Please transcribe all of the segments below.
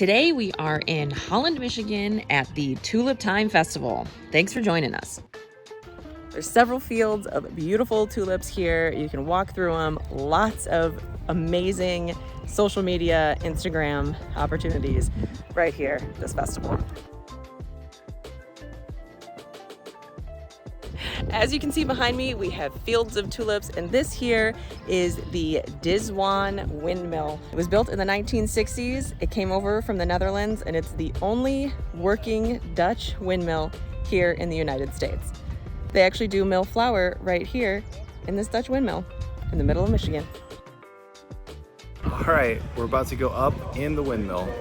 Today we are in Holland, Michigan at the Tulip Time Festival. Thanks for joining us. There's several fields of beautiful tulips here. You can walk through them. Lots of amazing social media, Instagram opportunities right here at this festival. As you can see behind me, we have fields of tulips, and this here is the Zwaan Windmill. It was built in the 1960s. It came over from the Netherlands, and it's the only working Dutch windmill here in the United States. They actually do mill flour right here in this Dutch windmill in the middle of Michigan. All right, we're about to go up in the windmill.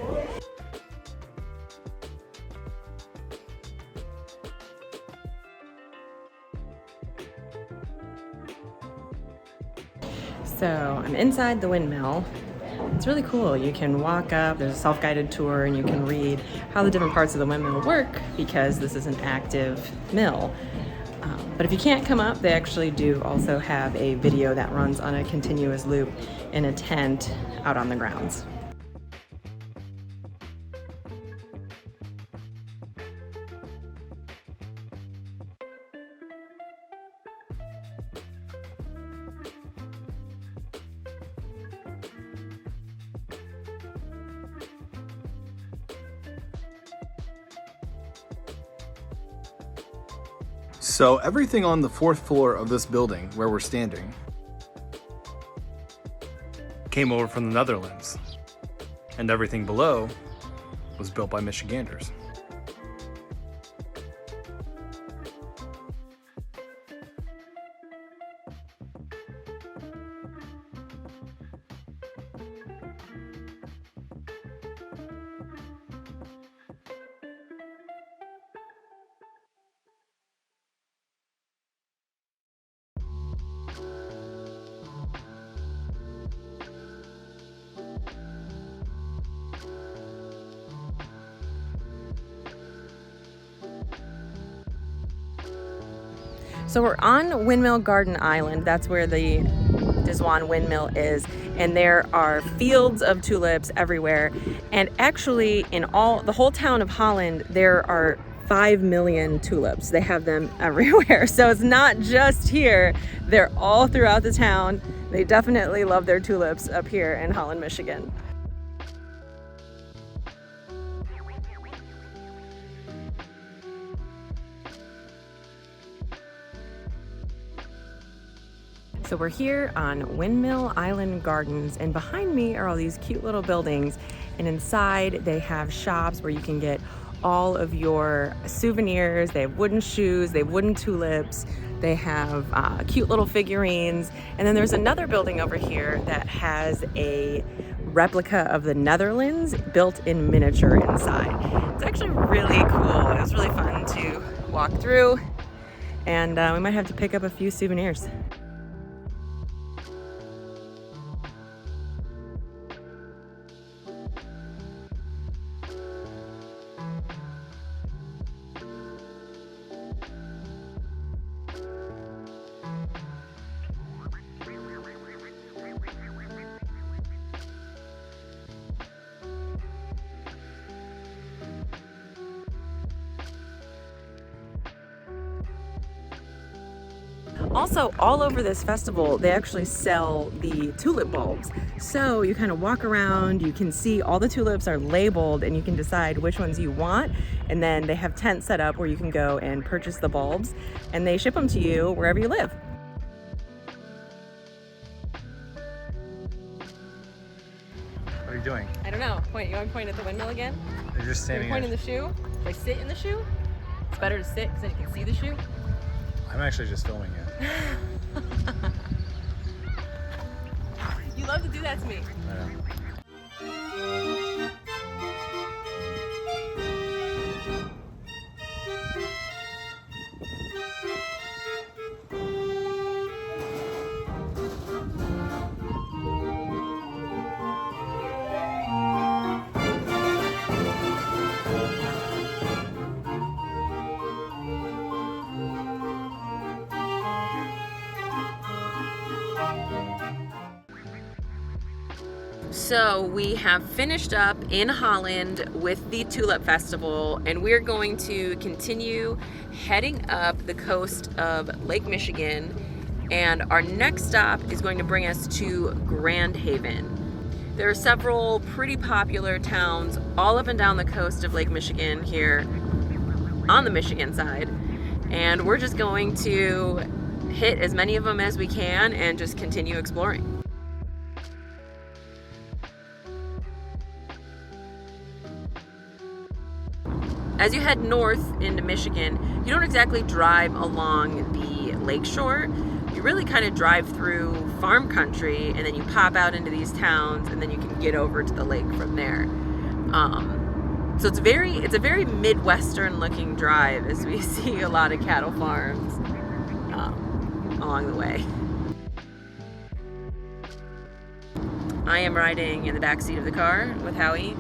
So I'm inside the windmill. It's really cool. You can walk up, there's a self-guided tour, and you can read how the different parts of the windmill work because this is an active mill. But if you can't come up, they actually do also have a video that runs on a continuous loop in a tent out on the grounds. So everything on the fourth floor of this building where we're standing came over from the Netherlands, and everything below was built by Michiganders. So we're on Windmill Garden Island. That's where the Zwaan Windmill is. And there are fields of tulips everywhere. And actually in the whole town of Holland, there are 5 million tulips. They have them everywhere. So it's not just here, they're all throughout the town. They definitely love their tulips up here in Holland, Michigan. So we're here on Windmill Island Gardens, and behind me are all these cute little buildings, and inside they have shops where you can get all of your souvenirs. They have wooden shoes, they have wooden tulips, they have cute little figurines, and then there's another building over here that has a replica of the Netherlands built in miniature inside. It's actually really cool. It was really fun to walk through, and we might have to pick up a few souvenirs. Also, all over this festival, they actually sell the tulip bulbs. So you kind of walk around, you can see all the tulips are labeled, and you can decide which ones you want. And then they have tents set up where you can go and purchase the bulbs, and they ship them to you wherever you live. What are you doing? I don't know. You want to point at the windmill again? You're just standing Point in the shoe? Should I sit in the shoe? It's better to sit because then you can see the shoe. I'm actually just filming it. You love to do that to me. I know. So we have finished up in Holland with the Tulip Festival, and we're going to continue heading up the coast of Lake Michigan, and our next stop is going to bring us to Grand Haven. There are several pretty popular towns all up and down the coast of Lake Michigan here on the Michigan side, and we're just going to hit as many of them as we can and just continue exploring. As you head north into Michigan, you don't exactly drive along the lakeshore. You really kind of drive through farm country, and then you pop out into these towns, and then you can get over to the lake from there. So it's a very Midwestern looking drive, as we see a lot of cattle farms along the way. I am riding in the back seat of the car with Howie,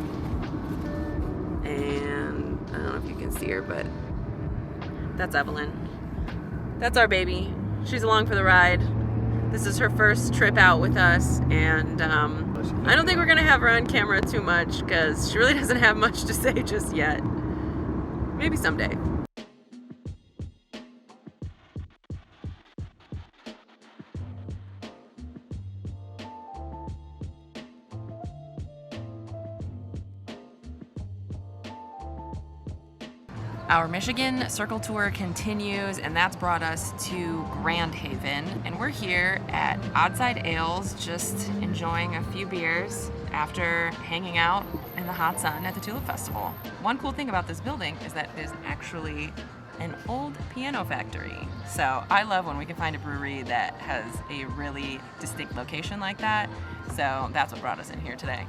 and I don't know if you can see her, but that's Evelyn. That's our baby. She's along for the ride. This is her first trip out with us, and I don't think we're gonna have her on camera too much because she really doesn't have much to say just yet. Maybe someday. Our Michigan Circle Tour continues, and that's brought us to Grand Haven. And we're here at Oddside Ales, just enjoying a few beers after hanging out in the hot sun at the Tulip Festival. One cool thing about this building is that it is actually an old piano factory. So I love when we can find a brewery that has a really distinct location like that. So that's what brought us in here today.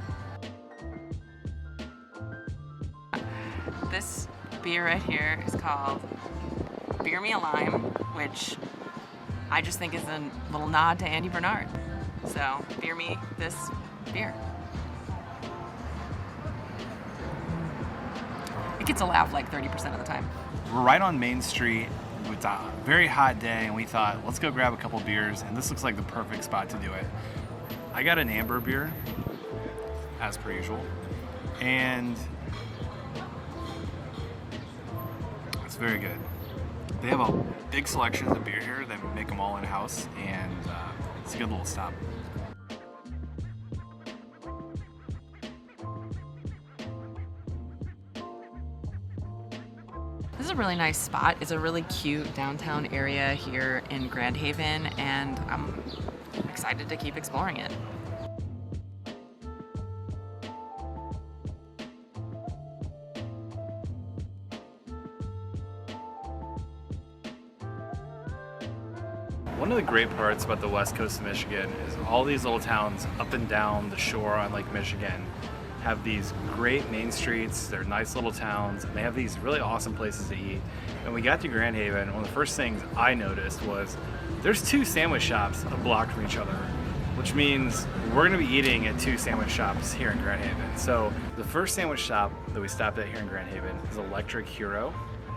This beer right here is called Beer Me a Lime, which I just think is a little nod to Andy Bernard. So beer me this beer. It gets a laugh like 30% of the time. We're right on Main Street. It's a very hot day, and we thought, let's go grab a couple beers, and this looks like the perfect spot to do it. I got an amber beer, as per usual, and it's very good. They have a big selection of beer here. They make them all in-house, and it's a good little stop. This is a really nice spot. It's a really cute downtown area here in Grand Haven, and I'm excited to keep exploring it. One of the great parts about the west coast of Michigan is all these little towns up and down the shore on Lake Michigan have these great main streets. They're nice little towns, and they have these really awesome places to eat. When we got to Grand Haven, one of the first things I noticed was there's two sandwich shops a block from each other, which means we're gonna be eating at two sandwich shops here in Grand Haven. So the first sandwich shop that we stopped at here in Grand Haven is Electric Hero,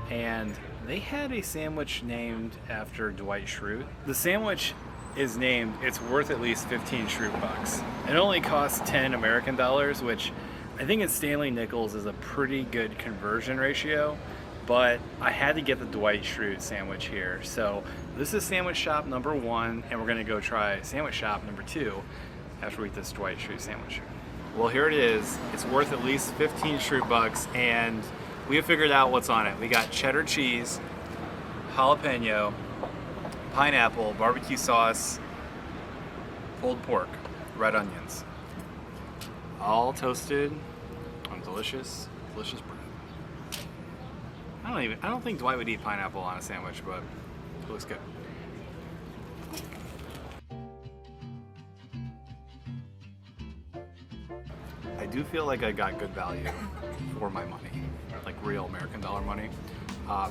and they had a sandwich named after Dwight Schrute. The sandwich is named, it's worth at least 15 Schrute bucks. It only costs 10 American dollars, which I think in Stanley nickels is a pretty good conversion ratio, but I had to get the Dwight Schrute sandwich here. So this is sandwich shop number 1, and we're gonna go try sandwich shop number 2 after we eat this Dwight Schrute sandwich. Well, here it is. It's worth at least 15 Schrute bucks, and we have figured out what's on it. We got cheddar cheese, jalapeno, pineapple, barbecue sauce, pulled pork, red onions. All toasted on delicious, delicious bread. I don't think Dwight would eat pineapple on a sandwich, but it looks good. I do feel like I got good value for my money, like real American dollar money.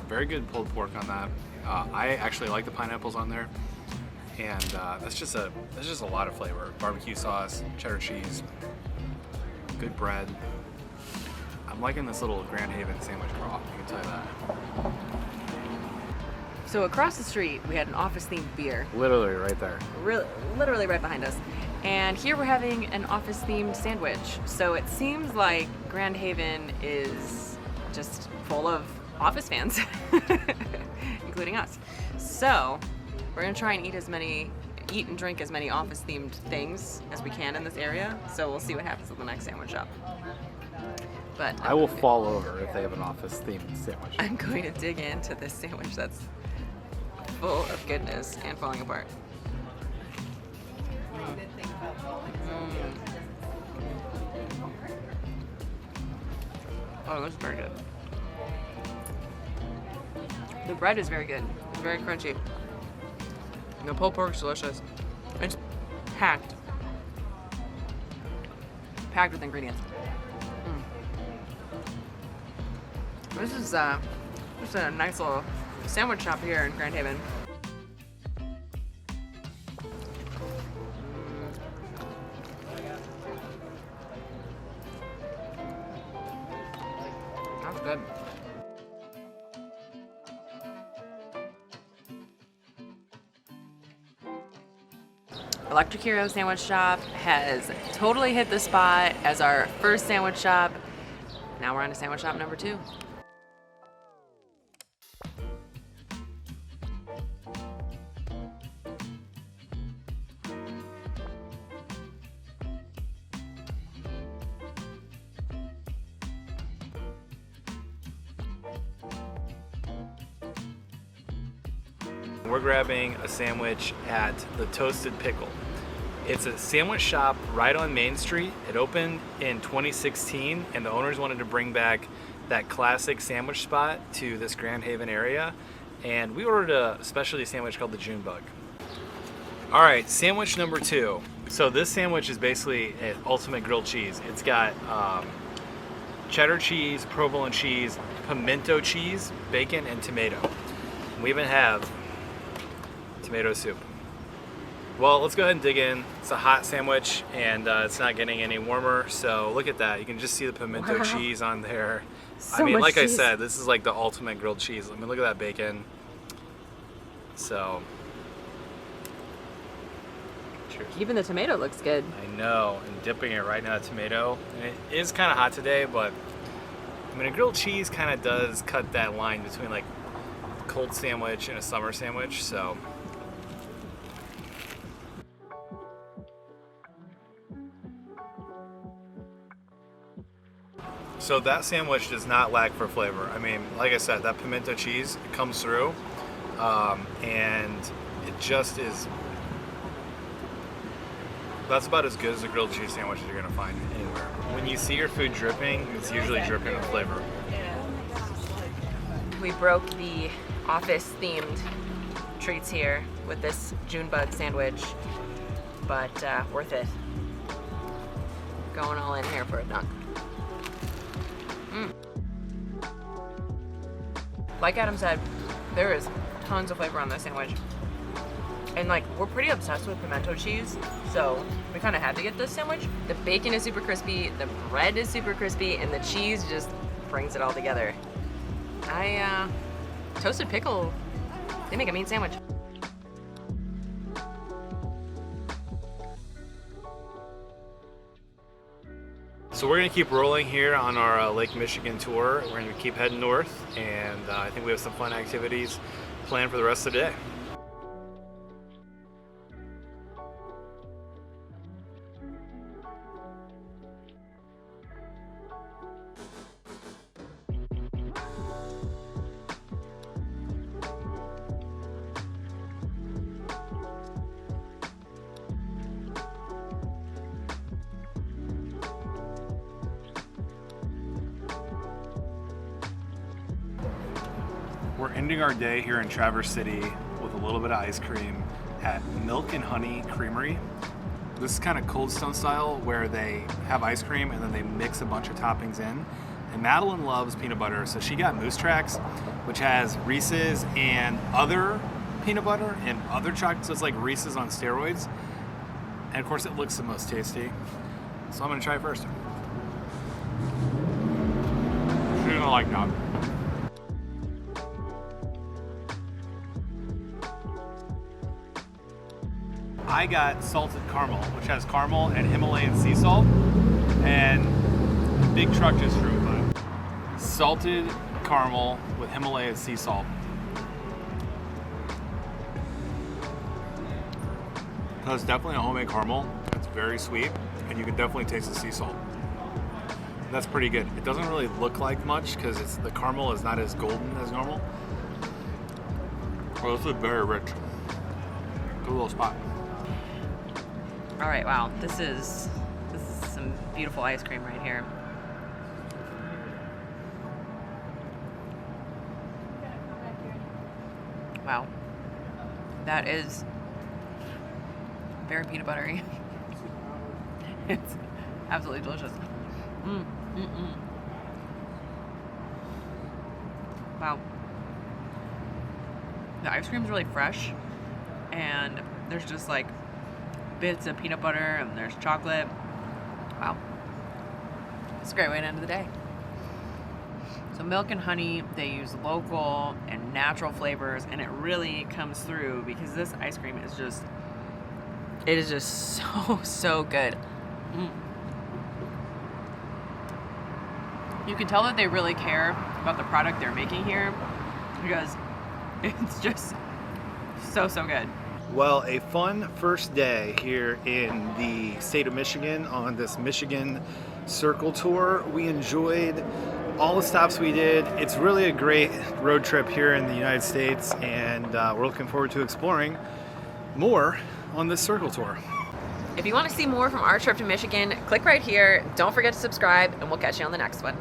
Very good pulled pork on that. I actually like the pineapples on there, and that's just a lot of flavor. Barbecue sauce, cheddar cheese, good bread. I'm liking this little Grand Haven sandwich crawl, I can tell you that. So across the street, we had an office-themed beer. Literally right there. Literally right behind us. And here we're having an office-themed sandwich. So it seems like Grand Haven is just full of Office fans, including us. So we're gonna try and eat and drink as many Office-themed things as we can in this area. So we'll see what happens at the next sandwich shop. But I will fall over if they have an Office-themed sandwich. I'm going to dig into this sandwich that's full of goodness and falling apart. Oh, that's very good. The bread is very good. It's very crunchy. The pulled pork is delicious. It's packed. Packed with ingredients. This is just a nice little sandwich shop here in Grand Haven. That's good. Electric Hero Sandwich Shop has totally hit the spot as our first sandwich shop. Now we're on to sandwich shop number 2. We're grabbing a sandwich at the Toasted Pickle. It's a sandwich shop right on Main Street. It opened in 2016 and the owners wanted to bring back that classic sandwich spot to this Grand Haven area. And we ordered a specialty sandwich called the June Bug. All right, sandwich number 2. So this sandwich is basically an ultimate grilled cheese. It's got cheddar cheese, provolone cheese, pimento cheese, bacon, and tomato. We even have tomato soup. Well, let's go ahead and dig in. It's a hot sandwich and it's not getting any warmer, so look at that. You can just see the pimento cheese on there. So I mean, much like cheese. I said, this is like the ultimate grilled cheese. I mean, look at that bacon. So, cheers. Even the tomato looks good. I know, and dipping it right in that tomato. And it is kind of hot today, but I mean, a grilled cheese kind of does cut that line between like a cold sandwich and a summer sandwich, so. So that sandwich does not lack for flavor. I mean, like I said, that pimento cheese comes through, and it just is. That's about as good as a grilled cheese sandwich as you're gonna find anywhere. When you see your food dripping, it's usually dripping with flavor. We broke the office-themed treats here with this June Bug sandwich, but worth it. Going all in here for a dunk. Like Adam said, there is tons of flavor on this sandwich. And like, we're pretty obsessed with pimento cheese, so we kind of had to get this sandwich. The bacon is super crispy, the bread is super crispy, and the cheese just brings it all together. Toasted Pickle, they make a mean sandwich. So we're gonna keep rolling here on our Lake Michigan tour. We're gonna keep heading north, and I think we have some fun activities planned for the rest of the day. We're ending our day here in Traverse City with a little bit of ice cream at Milk and Honey Creamery. This is kind of Cold Stone style where they have ice cream and then they mix a bunch of toppings in. And Madeline loves peanut butter, so she got Moose Tracks, which has Reese's and other peanut butter and other chocolate, so it's like Reese's on steroids. And of course it looks the most tasty. So I'm gonna try it first. She's gonna like that. I I got salted caramel, which has caramel and Himalayan sea salt, and the big truck just drove by. Salted caramel with Himalayan sea salt. That's definitely a homemade caramel. It's very sweet, and you can definitely taste the sea salt. That's pretty good. It doesn't really look like much because the caramel is not as golden as normal. Well, this is very rich. Good little spot. All right, wow, this is some beautiful ice cream right here. Wow, that is very peanut buttery. It's absolutely delicious. Wow. The ice cream's really fresh, and there's just like bits of peanut butter and there's chocolate. Wow. It's a great way to end the day. So milk and honey, they use local and natural flavors, and it really comes through because this ice cream is just, it is just so good. You can tell that they really care about the product they're making here because it's just so good. Well, a fun first day here in the state of Michigan on this Michigan Circle Tour. We enjoyed all the stops we did. It's really a great road trip here in the United States, and we're looking forward to exploring more on this Circle Tour. If you want to see more from our trip to Michigan, click right here. Don't forget to subscribe, and we'll catch you on the next one.